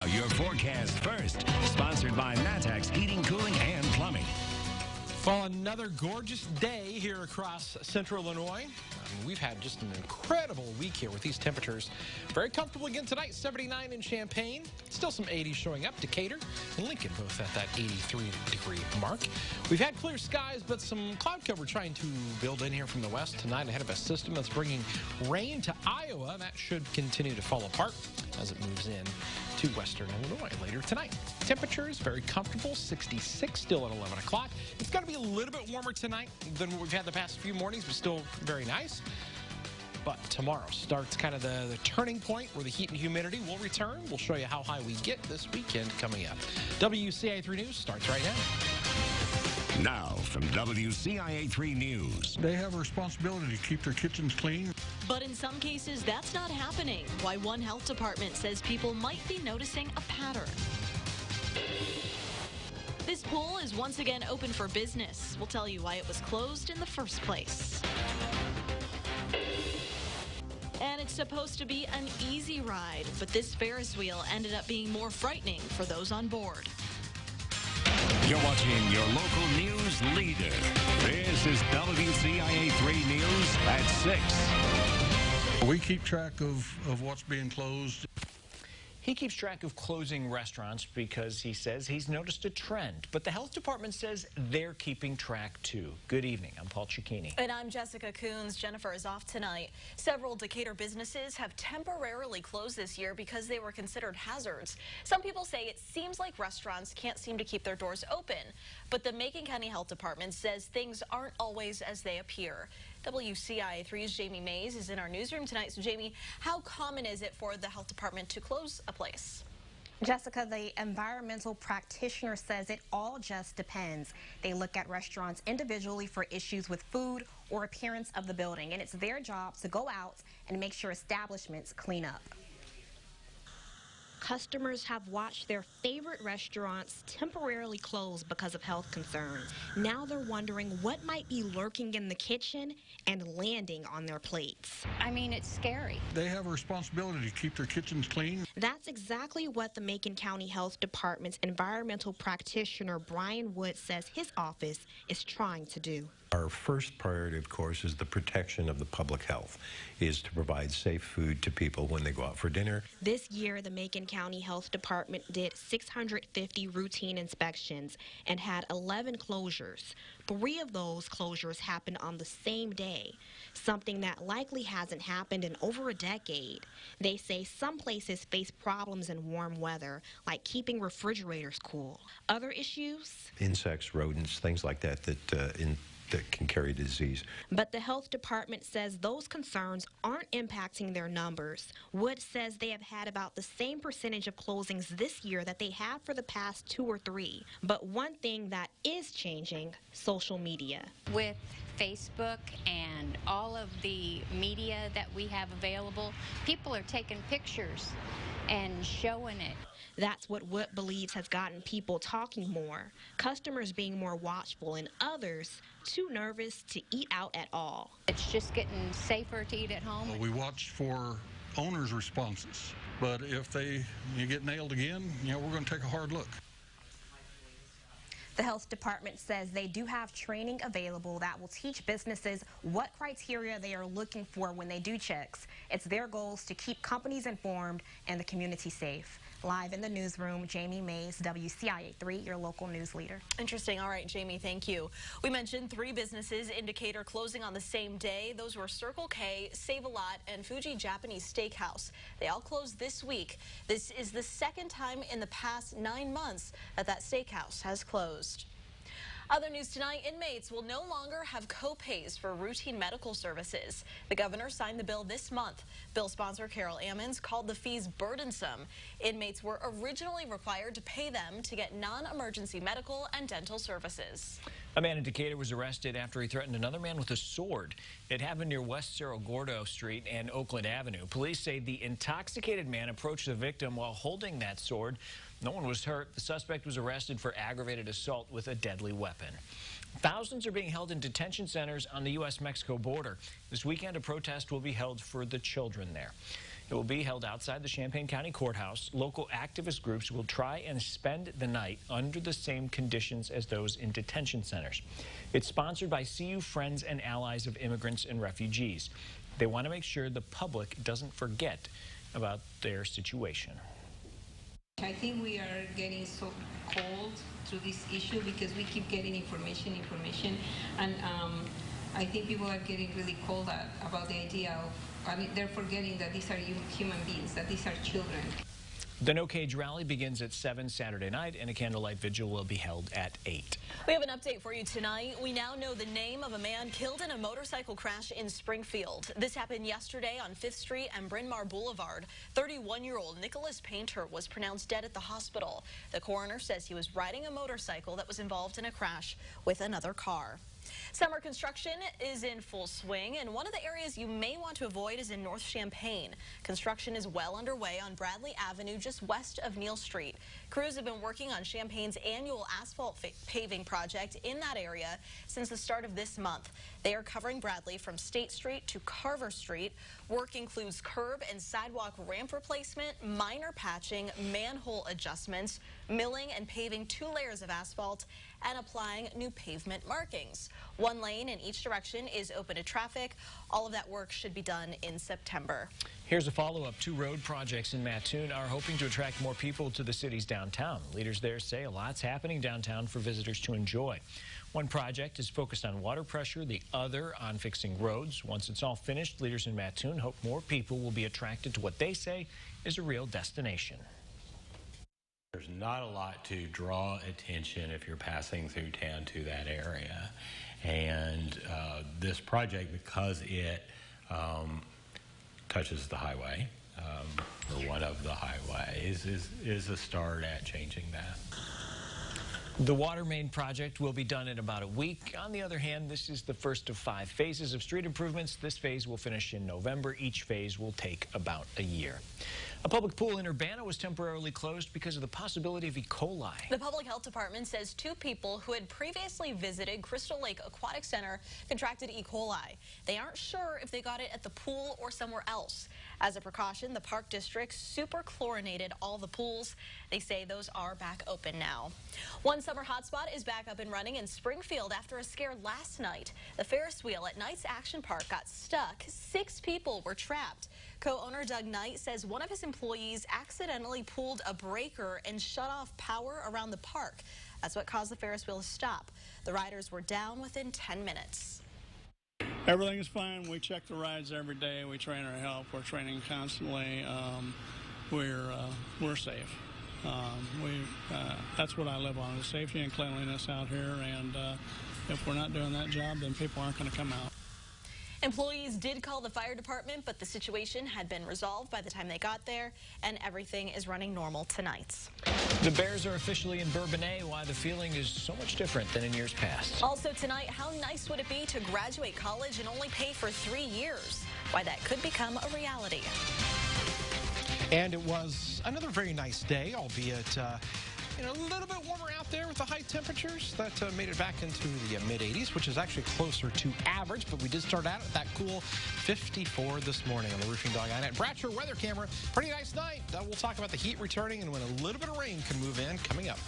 Your forecast first, sponsored by Matax Heating, Cooling, and Plumbing. Well, another gorgeous day here across central Illinois. We've had just an incredible week here with these temperatures. Very comfortable again tonight, 79 in Champaign. Still some 80s showing up. Decatur and Lincoln both at that 83-degree mark. We've had clear skies, but some cloud cover trying to build in here from the west tonight ahead of a system that's bringing rain to Iowa. That should continue to fall apart as it moves in to western Illinois later tonight. Temperatures very comfortable, 66 still at 11 o'clock. It's going to be a little bit warmer tonight than what we've had the past few mornings, but still very nice. But tomorrow starts kind of the turning point where the heat and humidity will return. We'll show you how high we get this weekend coming up. WCIA 3 News starts right now. Now from WCIA 3 News. They have a responsibility to keep their kitchens clean. But in some cases, that's not happening. Why one health department says people might be noticing a pattern. This pool is once again open for business. We'll tell you why it was closed in the first place. And it's supposed to be an easy ride, but this Ferris wheel ended up being more frightening for those on board. You're watching your local news leader. This is WCIA 3 News at 6. We keep track of what's being closed. He keeps track of closing restaurants because he says he's noticed a trend. But the health department says they're keeping track, too. Good evening. I'm Paul Cicchini. And I'm Jessica Coons. Jennifer is off tonight. Several Decatur businesses have temporarily closed this year because they were considered hazards. Some people say it seems like restaurants can't seem to keep their doors open. But the Macon County Health Department says things aren't always as they appear. WCIA 3's Jamie Mays is in our newsroom tonight. So, Jamie, how common is it for the health department to close a place? Jessica, the environmental practitioner says it all just depends. They look at restaurants individually for issues with food or appearance of the building, and it's their job to go out and make sure establishments clean up. Customers have watched their favorite restaurants temporarily close because of health concerns. Now they're wondering what might be lurking in the kitchen and landing on their plates. I mean, it's scary. They have a responsibility to keep their kitchens clean. That's exactly what the Macon County Health Department's environmental practitioner Brian Wood says his office is trying to do. Our first priority, of course, is the protection of the public health, is to provide safe food to people when they go out for dinner. This year, the Macon County Health Department did 650 routine inspections and had 11 closures. 3 of those closures happened on the same day, something that likely hasn't happened in over a decade. They say some places face problems in warm weather, like keeping refrigerators cool. Other issues? Insects, rodents, things like that that can carry disease. But the health department says those concerns aren't impacting their numbers. Wood says they have had about the same percentage of closings this year that they have for the past 2 or 3. But one thing that is changing, social media. With Facebook and all of the media that we have available, people are taking pictures and showing it. That's what Wood believes has gotten people talking more, customers being more watchful, and others too nervous to eat out at all. It's just getting safer to eat at home. We watch for owners' responses, but if you get nailed again, we're going to take a hard look. The health department says they do have training available that will teach businesses what criteria they are looking for when they do checks. It's their goals to keep companies informed and the community safe. Live in the newsroom, Jamie Mays, WCIA 3, your local news leader. Interesting. All right, Jamie, thank you. We mentioned 3 businesses in Decatur closing on the same day. Those were Circle K, Save-A-Lot, and Fuji Japanese Steakhouse. They all closed this week. This is the second time in the past 9 months that steakhouse has closed. Other news tonight, inmates will no longer have co-pays for routine medical services. The governor signed the bill this month. Bill sponsor Carol Ammons called the fees burdensome. Inmates were originally required to pay them to get non-emergency medical and dental services. A man in Decatur was arrested after he threatened another man with a sword. It happened near West Cerro Gordo Street and Oakland Avenue. Police say the intoxicated man approached the victim while holding that sword. No one was hurt. The suspect was arrested for aggravated assault with a deadly weapon. Thousands are being held in detention centers on the U.S.-Mexico border. This weekend, a protest will be held for the children there. It will be held outside the Champaign County Courthouse. Local activist groups will try and spend the night under the same conditions as those in detention centers. It's sponsored by CU Friends and Allies of Immigrants and Refugees. They want to make sure the public doesn't forget about their situation. I think we are getting so cold through this issue because we keep getting information, and I think people are getting really cold about the idea of, they're forgetting that these are human beings, that these are children. The No Cage rally begins at 7 Saturday night, and a candlelight vigil will be held at 8. We have an update for you tonight. We now know the name of a man killed in a motorcycle crash in Springfield. This happened yesterday on 5th Street and Bryn Mawr Boulevard. 31-year-old Nicholas Painter was pronounced dead at the hospital. The coroner says he was riding a motorcycle that was involved in a crash with another car. Summer construction is in full swing, and one of the areas you may want to avoid is in North Champaign. Construction is well underway on Bradley Avenue, just west of Neal Street. Crews have been working on Champaign's annual asphalt paving project in that area since the start of this month. They are covering Bradley from State Street to Carver Street. Work includes curb and sidewalk ramp replacement, minor patching, manhole adjustments, milling and paving 2 layers of asphalt, and applying new pavement markings. 1 lane in each direction is open to traffic. All of that work should be done in September. Here's a follow-up. 2 road projects in Mattoon are hoping to attract more people to the city's downtown. Leaders there say a lot's happening downtown for visitors to enjoy. One project is focused on water pressure, the other on fixing roads. Once it's all finished, leaders in Mattoon hope more people will be attracted to what they say is a real destination. There's not a lot to draw attention if you're passing through town to that area. And this project, because it touches the highway, or one of the highways, is a start at changing that. The water main project will be done in about a week. On the other hand, this is the first of 5 phases of street improvements. This phase will finish in November. Each phase will take about a year. A public pool in Urbana was temporarily closed because of the possibility of E. coli. The Public Health Department says 2 people who had previously visited Crystal Lake Aquatic Center contracted E. coli. They aren't sure if they got it at the pool or somewhere else. As a precaution, the Park District superchlorinated all the pools. They say those are back open now. One summer hotspot is back up and running in Springfield after a scare last night. The Ferris wheel at Knight's Action Park got stuck. 6 people were trapped. Co-owner Doug Knight says one of his employees accidentally pulled a breaker and shut off power around the park. That's what caused the Ferris wheel to stop. The riders were down within 10 minutes. Everything is fine. We check the rides every day. We train our help. We're training constantly. We're safe. That's what I live on, is safety and cleanliness out here. And if we're not doing that job, then people aren't going to come out. Employees did call the fire department, but the situation had been resolved by the time they got there, and everything is running normal tonight. The Bears are officially in Bourbonnais. Why the feeling is so much different than in years past. Also tonight, how nice would it be to graduate college and only pay for 3 years? Why that could become a reality. And it was another very nice day, albeit a little bit warmer out there with the high temperatures. That made it back into the mid-80s, which is actually closer to average. But we did start out at that cool 54 this morning on the Roofing Dog Eye Net Bratcher weather camera. Pretty nice night. We'll talk about the heat returning and when a little bit of rain can move in coming up.